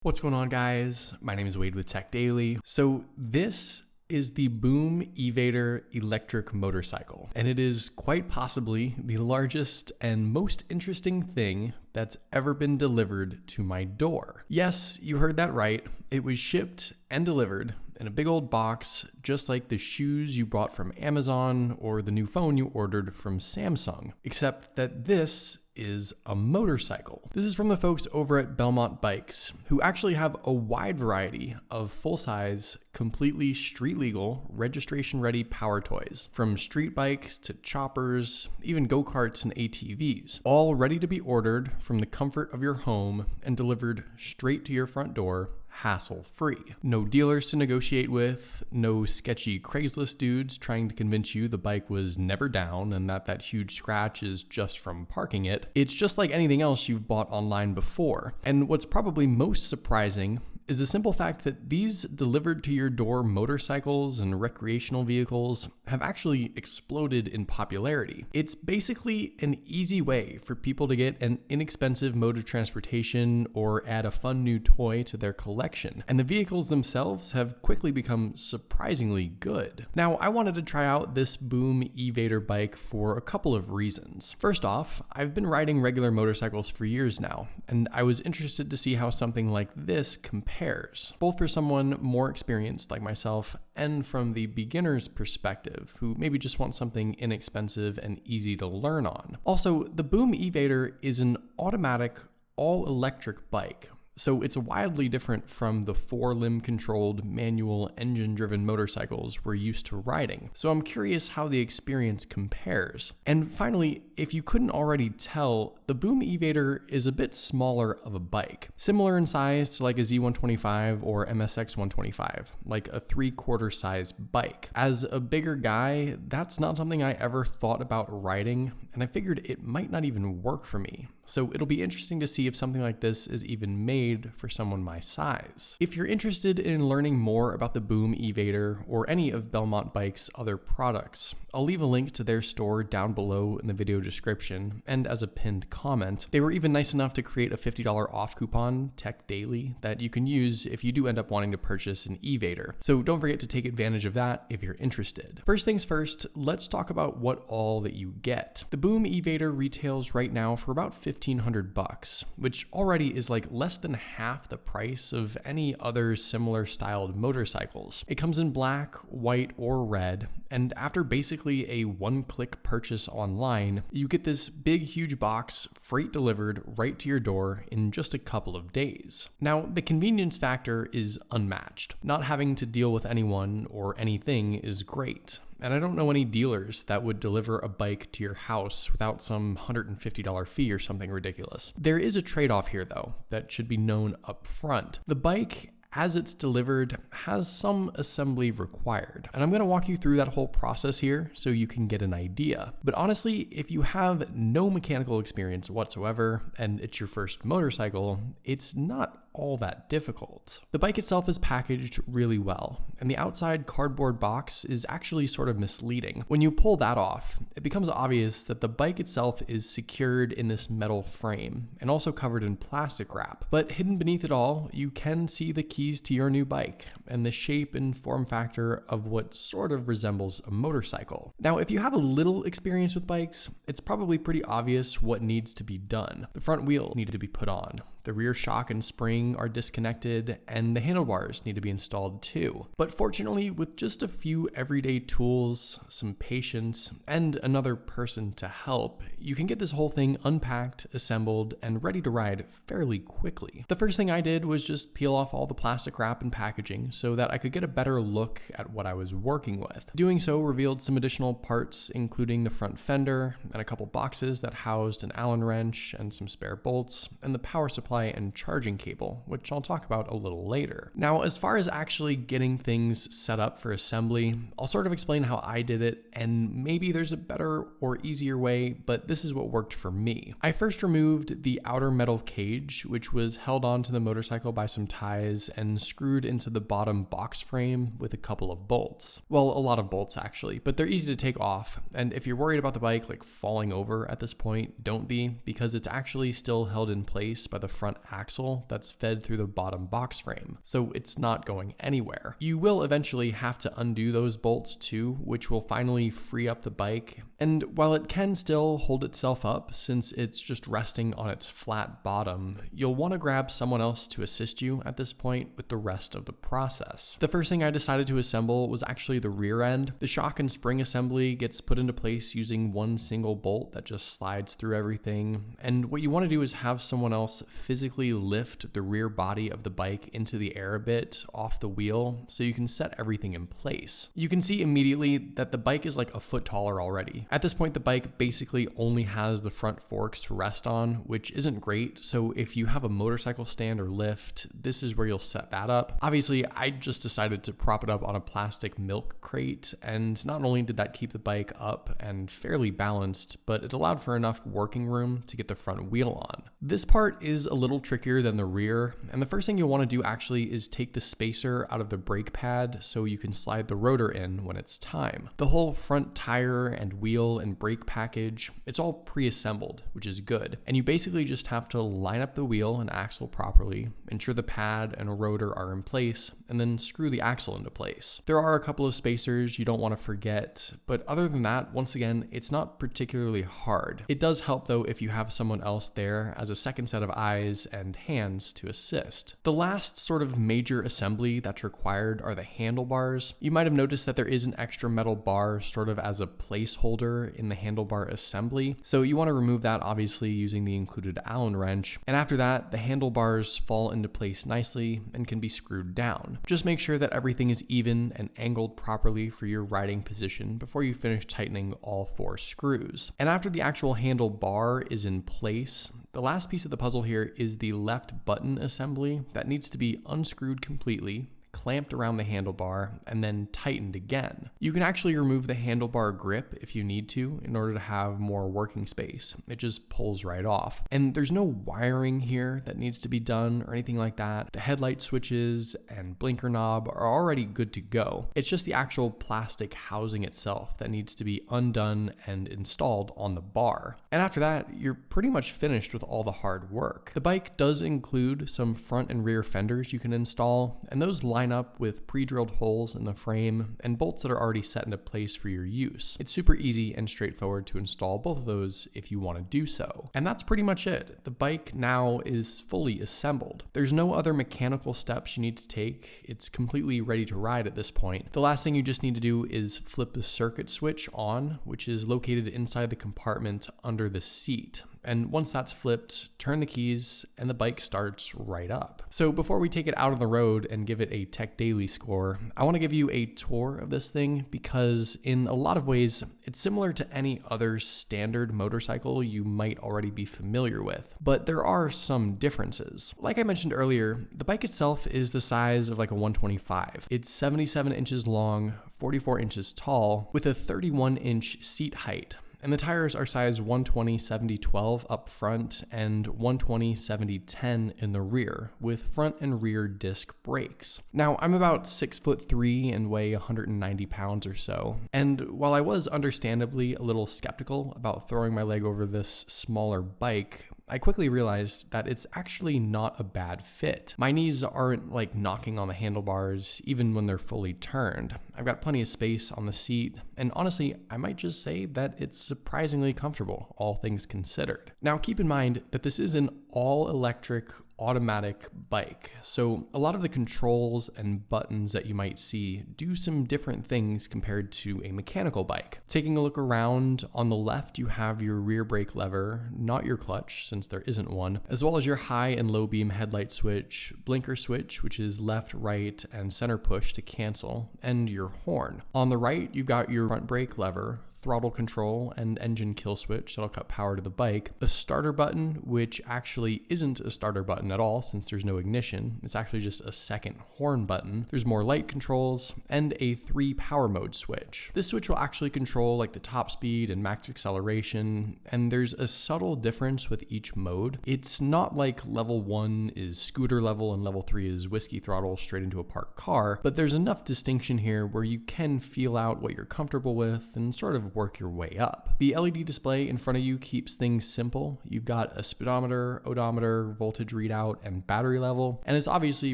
What's going on, guys? My name is Wade with TechDaily. So this is the Boom E-Vader electric motorcycle, and it is quite possibly the largest and most interesting thing that's ever been delivered to my door. Yes, you heard that right. It was shipped and delivered in a big old box, just like the shoes you bought from Amazon or the new phone you ordered from Samsung, except that this is a motorcycle. This is from the folks over at Belmonte Bikes, who actually have a wide variety of full-size, completely street-legal, registration-ready power toys, from street bikes to choppers, even go-karts and ATVs, all ready to be ordered from the comfort of your home and delivered straight to your front door, hassle-free. No dealers to negotiate with, no sketchy Craigslist dudes trying to convince you the bike was never down and that huge scratch is just from parking it. It's just like anything else you've bought online before. And what's probably most surprising is the simple fact that these delivered to your door motorcycles and recreational vehicles have actually exploded in popularity. It's basically an easy way for people to get an inexpensive mode of transportation or add a fun new toy to their collection. And the vehicles themselves have quickly become surprisingly good. Now, I wanted to try out this Boom E-Vader bike for a couple of reasons. First off, I've been riding regular motorcycles for years now, and I was interested to see how something like this compares, both for someone more experienced like myself and from the beginner's perspective who maybe just want something inexpensive and easy to learn on. Also, the Boom E-Vader is an automatic, all-electric bike. So it's wildly different from the four-limb controlled, manual, engine-driven motorcycles we're used to riding. So I'm curious how the experience compares. And finally, if you couldn't already tell, the Boom E-Vader is a bit smaller of a bike. Similar in size to like a Z125 or MSX 125, like a 3/4 size bike. As a bigger guy, that's not something I ever thought about riding, and I figured it might not even work for me. So it'll be interesting to see if something like this is even made for someone my size. If you're interested in learning more about the Boom E-Vader or any of Belmonte Bike's other products, I'll leave a link to their store down below in the video description and as a pinned comment. They were even nice enough to create a $50 off coupon, TechDaily, that you can use if you do end up wanting to purchase an E-Vader. So don't forget to take advantage of that if you're interested. First things first, let's talk about what all that you get. The Boom E-Vader retails right now for about $1,500, which already is like less than half the price of any other similar styled motorcycles. It comes in black, white, or red, and after basically a one-click purchase online, you get this big, huge box freight delivered right to your door in just a couple of days. Now, the convenience factor is unmatched. Not having to deal with anyone or anything is great. And I don't know any dealers that would deliver a bike to your house without some $150 fee or something ridiculous. There is a trade-off here, though, that should be known up front. The bike, as it's delivered, has some assembly required. And I'm going to walk you through that whole process here so you can get an idea. But honestly, if you have no mechanical experience whatsoever and it's your first motorcycle, it's not all that difficult. The bike itself is packaged really well, and the outside cardboard box is actually sort of misleading. When you pull that off, it becomes obvious that the bike itself is secured in this metal frame and also covered in plastic wrap. But hidden beneath it all, you can see the keys to your new bike and the shape and form factor of what sort of resembles a motorcycle. Now, if you have a little experience with bikes, it's probably pretty obvious what needs to be done. The front wheel needed to be put on. The rear shock and spring are disconnected, and the handlebars need to be installed too. But fortunately, with just a few everyday tools, some patience, and another person to help, you can get this whole thing unpacked, assembled, and ready to ride fairly quickly. The first thing I did was just peel off all the plastic wrap and packaging so that I could get a better look at what I was working with. Doing so revealed some additional parts, including the front fender and a couple boxes that housed an Allen wrench and some spare bolts, and the power supply and charging cable, which I'll talk about a little later. Now, as far as actually getting things set up for assembly, I'll sort of explain how I did it, and maybe there's a better or easier way, but this is what worked for me. I first removed the outer metal cage, which was held onto the motorcycle by some ties and screwed into the bottom box frame with a couple of bolts. Well, a lot of bolts actually, but they're easy to take off, and if you're worried about the bike like falling over at this point, don't be, because it's actually still held in place by the front axle that's fed through the bottom box frame, so it's not going anywhere. You will eventually have to undo those bolts too, which will finally free up the bike. And while it can still hold itself up since it's just resting on its flat bottom, you'll want to grab someone else to assist you at this point with the rest of the process. The first thing I decided to assemble was actually the rear end. The shock and spring assembly gets put into place using one single bolt that just slides through everything. And what you want to do is have someone else physically lift the rear body of the bike into the air a bit off the wheel so you can set everything in place. You can see immediately that the bike is like a foot taller already. At this point, the bike basically only has the front forks to rest on, which isn't great. So if you have a motorcycle stand or lift, this is where you'll set that up. Obviously, I just decided to prop it up on a plastic milk crate, and not only did that keep the bike up and fairly balanced, but it allowed for enough working room to get the front wheel on. This part is a little trickier than the rear, and the first thing you'll want to do actually is take the spacer out of the brake pad so you can slide the rotor in when it's time. The whole front tire and wheel and brake package, it's all pre-assembled, which is good. And you basically just have to line up the wheel and axle properly, ensure the pad and rotor are in place, and then screw the axle into place. There are a couple of spacers you don't want to forget, but other than that, once again, it's not particularly hard. It does help though if you have someone else there as a second set of eyes and hands to assist. The last sort of major assembly that's required are the handlebars. You might have noticed that there is an extra metal bar sort of as a placeholder in the handlebar assembly, so you want to remove that obviously using the included Allen wrench, and after that the handlebars fall into place nicely and can be screwed down. Just make sure that everything is even and angled properly for your riding position before you finish tightening all 4 screws. And after the actual handlebar is in place, the last piece of the puzzle here is the left button assembly that needs to be unscrewed completely, clamped around the handlebar, and then tightened again. You can actually remove the handlebar grip if you need to in order to have more working space. It just pulls right off. And there's no wiring here that needs to be done or anything like that. The headlight switches and blinker knob are already good to go. It's just the actual plastic housing itself that needs to be undone and installed on the bar. And after that, you're pretty much finished with all the hard work. The bike does include some front and rear fenders you can install, and those line up with pre-drilled holes in the frame and bolts that are already set into place for your use. It's super easy and straightforward to install both of those if you want to do so. And that's pretty much it. The bike now is fully assembled. There's no other mechanical steps you need to take. It's completely ready to ride at this point. The last thing you just need to do is flip the circuit switch on, which is located inside the compartment under the seat. And once that's flipped, turn the keys and the bike starts right up. So before we take it out on the road and give it a TechDaily score, I want to give you a tour of this thing because in a lot of ways, it's similar to any other standard motorcycle you might already be familiar with, but there are some differences. Like I mentioned earlier, the bike itself is the size of like a 125. It's 77 inches long, 44 inches tall, with a 31-inch seat height. And the tires are size 120/70/12 up front and 120/70/10 in the rear, with front and rear disc brakes. Now, I'm about 6'3" and weigh 190 pounds or so. And while I was understandably a little skeptical about throwing my leg over this smaller bike, I quickly realized that it's actually not a bad fit. My knees aren't like knocking on the handlebars even when they're fully turned. I've got plenty of space on the seat, and honestly, I might just say that it's surprisingly comfortable, all things considered. Now keep in mind that this is an all-electric automatic bike, so a lot of the controls and buttons that you might see do some different things compared to a mechanical bike. Taking a look around, on the left you have your rear brake lever, not your clutch since there isn't one, as well as your high and low beam headlight switch, blinker switch which is left, right, and center push to cancel, and your horn. On the right you've got your front brake lever, throttle control, and engine kill switch that'll cut power to the bike, a starter button, which actually isn't a starter button at all since there's no ignition. It's actually just a second horn button. There's more light controls, and a 3 power mode switch. This switch will actually control like the top speed and max acceleration, and there's a subtle difference with each mode. It's not like level 1 is scooter level and level 3 is whiskey throttle straight into a parked car, but there's enough distinction here where you can feel out what you're comfortable with and sort of of work your way up. The LED display in front of you keeps things simple. You've got a speedometer, odometer, voltage readout, and battery level, and it's obviously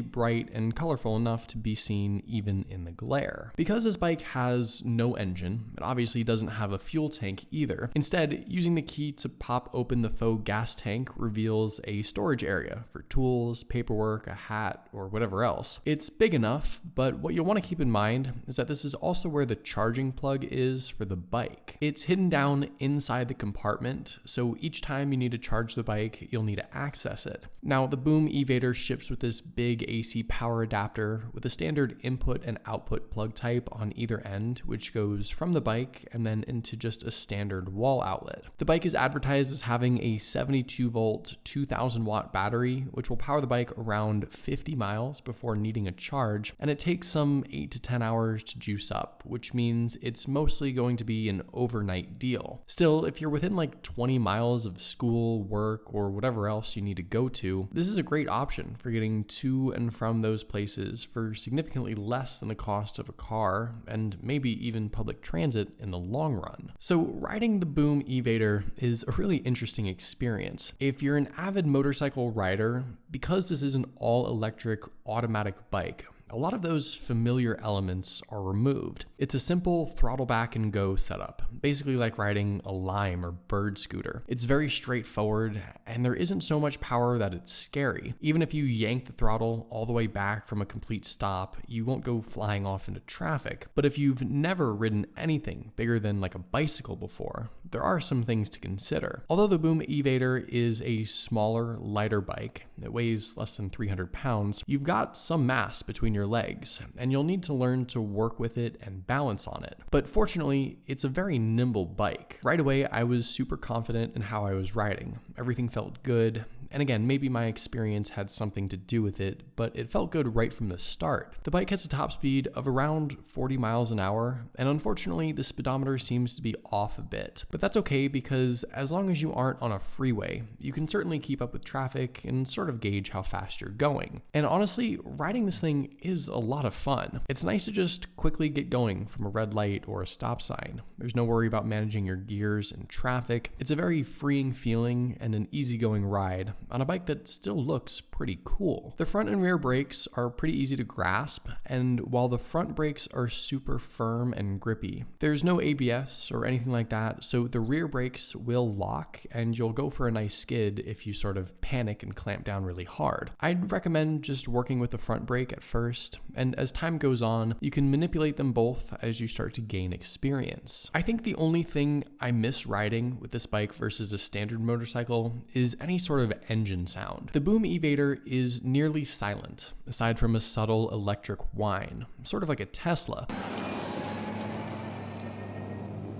bright and colorful enough to be seen even in the glare. Because this bike has no engine, it obviously doesn't have a fuel tank either. Instead, using the key to pop open the faux gas tank reveals a storage area for tools, paperwork, a hat, or whatever else. It's big enough, but what you'll want to keep in mind is that this is also where the charging plug is for the bike. It's hidden down inside the compartment, so each time you need to charge the bike, you'll need to access it. Now, the Boom E-Vader ships with this big AC power adapter with a standard input and output plug type on either end, which goes from the bike and then into just a standard wall outlet. The bike is advertised as having a 72 volt, 2000 watt battery, which will power the bike around 50 miles before needing a charge, and it takes some 8 to 10 hours to juice up, which means it's mostly going to be an overnight deal. Still, if you're within like 20 miles of school, work, or whatever else you need to go to, this is a great option for getting to and from those places for significantly less than the cost of a car and maybe even public transit in the long run. So riding the Boom E-Vader is a really interesting experience. If you're an avid motorcycle rider, because this is an all-electric automatic bike, a lot of those familiar elements are removed. It's a simple throttle back and go setup, basically like riding a Lime or Bird scooter. It's very straightforward, and there isn't so much power that it's scary. Even if you yank the throttle all the way back from a complete stop, you won't go flying off into traffic. But if you've never ridden anything bigger than like a bicycle before, there are some things to consider. Although the Boom E-Vader is a smaller, lighter bike, it weighs less than 300 pounds, you've got some mass between your legs, and you'll need to learn to work with it and balance on it. But fortunately, it's a very nimble bike. Right away, I was super confident in how I was riding. Everything felt good. And again, maybe my experience had something to do with it, but it felt good right from the start. The bike has a top speed of around 40 miles an hour, and unfortunately, the speedometer seems to be off a bit. But that's okay, because as long as you aren't on a freeway, you can certainly keep up with traffic and sort of gauge how fast you're going. And honestly, riding this thing is a lot of fun. It's nice to just quickly get going from a red light or a stop sign. There's no worry about managing your gears in traffic. It's a very freeing feeling and an easygoing ride on a bike that still looks pretty cool. The front and rear brakes are pretty easy to grasp, and while the front brakes are super firm and grippy, there's no ABS or anything like that, so the rear brakes will lock and you'll go for a nice skid if you sort of panic and clamp down really hard. I'd recommend just working with the front brake at first, and as time goes on, you can manipulate them both as you start to gain experience. I think the only thing I miss riding with this bike versus a standard motorcycle is any sort of engine sound. The Boom E-Vader is nearly silent, aside from a subtle electric whine, sort of like a Tesla.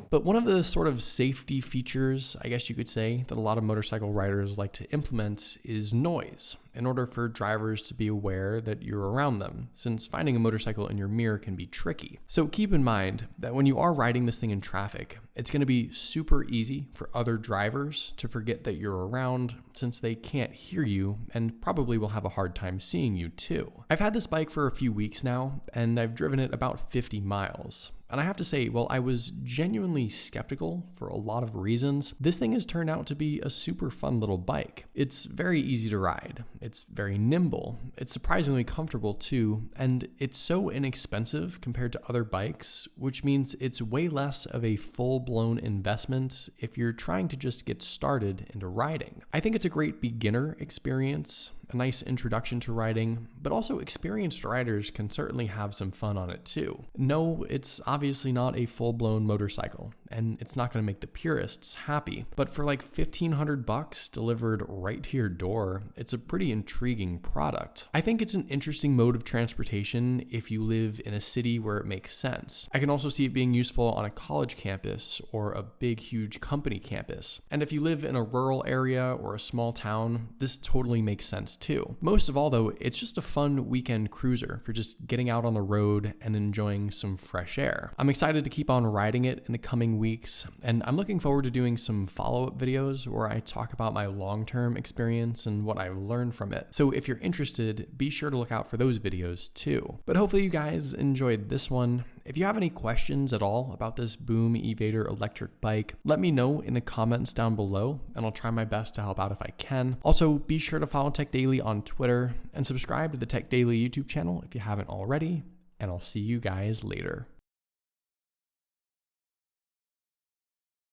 But one of the sort of safety features, I guess you could say, that a lot of motorcycle riders like to implement is noise, in order for drivers to be aware that you're around them, since finding a motorcycle in your mirror can be tricky. So keep in mind that when you are riding this thing in traffic, it's going to be super easy for other drivers to forget that you're around, since they can't hear you and probably will have a hard time seeing you too. I've had this bike for a few weeks now, and I've driven it about 50 miles. And I have to say, while I was genuinely skeptical for a lot of reasons, this thing has turned out to be a super fun little bike. It's very easy to ride. It's very nimble. It's surprisingly comfortable too, and it's so inexpensive compared to other bikes, which means it's way less of a full-blown investment if you're trying to just get started into riding. I think it's a great beginner experience, a nice introduction to riding, but also experienced riders can certainly have some fun on it too. No, it's obviously not a full-blown motorcycle, and it's not going to make the purists happy, but for like $1,500 delivered right to your door, it's a pretty intriguing product. I think it's an interesting mode of transportation if you live in a city where it makes sense. I can also see it being useful on a college campus or a big, huge company campus. And if you live in a rural area or a small town, this totally makes sense too. Most of all though, it's just a fun weekend cruiser for just getting out on the road and enjoying some fresh air. I'm excited to keep on riding it in the coming weeks, and I'm looking forward to doing some follow-up videos where I talk about my long-term experience and what I've learned from it. So if you're interested, be sure to look out for those videos too. But hopefully you guys enjoyed this one. If you have any questions at all about this Boom E-Vader electric bike, let me know in the comments down below, and I'll try my best to help out if I can. Also, be sure to follow TechDaily on Twitter and subscribe to the TechDaily YouTube channel if you haven't already, and I'll see you guys later.